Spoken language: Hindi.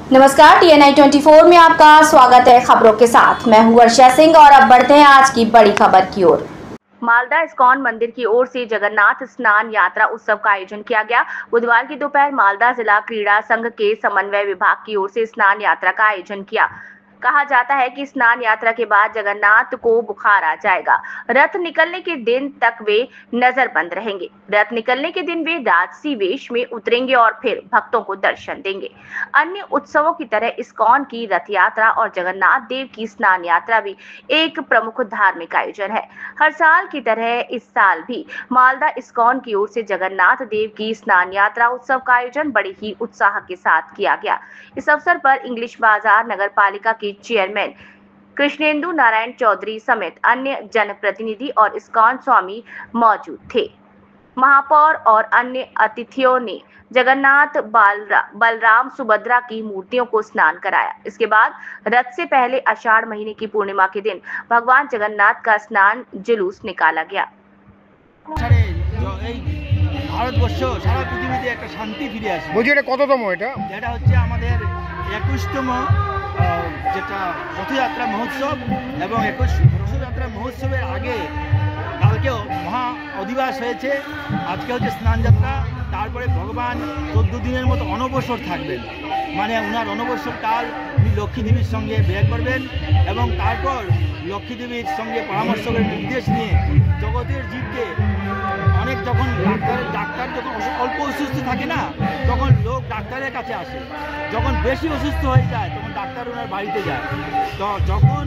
नमस्कार, TNI 24 में आपका स्वागत है। खबरों के साथ मैं हूं वर्षा सिंह और अब बढ़ते हैं आज की बड़ी खबर की ओर। मालदा इस्कॉन मंदिर की ओर से जगन्नाथ स्नान यात्रा उत्सव का आयोजन किया गया। बुधवार की दोपहर मालदा जिला क्रीड़ा संघ के समन्वय विभाग की ओर से स्नान यात्रा का आयोजन किया। कहा जाता है कि स्नान यात्रा के बाद जगन्नाथ को बुखार आ जाएगा। रथ निकलने के दिन तक वे नजरबंद रहेंगे। रथ निकलने के दिन वे राजसी वेश में उतरेंगे और फिर भक्तों को दर्शन देंगे। अन्य उत्सवों की तरह इस्कॉन की रथ यात्रा और जगन्नाथ देव की स्नान यात्रा भी एक प्रमुख धार्मिक आयोजन है। हर साल की तरह इस साल भी मालदा इस्कॉन की ओर से जगन्नाथ देव की स्नान यात्रा उत्सव का आयोजन बड़े ही उत्साह के साथ किया गया। इस अवसर पर इंग्लिश बाजार नगर पालिका के चेयरमैन कृष्णेंदु नारायण चौधरी समेत अन्य जनप्रतिनिधि और इस्कॉन स्वामी मौजूद थे। महापौर और अन्य अतिथियों ने जगन्नाथ बलराम सुभद्रा की मूर्तियों को स्नान कराया। इसके बाद रथ से पहले आषाढ़ महीने की पूर्णिमा के दिन भगवान जगन्नाथ का स्नान जुलूस निकाला गया। ভারতবর্ষ সারা পৃথিবীতে একটা শান্তি ফিরে আসে। বলছি এটা কততম? এটা হচ্ছে আমাদের 21তম যেটা রথযাত্রা মহোৎসব এবং 21 রথযাত্রা মহোৎসবের আগে কালকেও মহা অধিবাস হয়েছে। আজকে হচ্ছে স্নান যাত্রা, তারপরে ভগবান 14 দিনের মতো অনবসর থাকবেন, মানে ওনার অনবসর কাল উনি লক্ষ্মী দেবীর সঙ্গে ব্যয় করবেন এবং তারপর লক্ষ্মী দেবীর সঙ্গে পরামর্শ করে নির্দেশ নিয়ে জগতের জীবকে অনেক যখন ডাক্তার যখন অল্প অসুস্থ থাকে না তখন লোক ডাক্তারের কাছে আসে, যখন বেশি অসুস্থ হয়ে যায় তখন ডাক্তার ওনার বাড়িতে যায়। তো যখন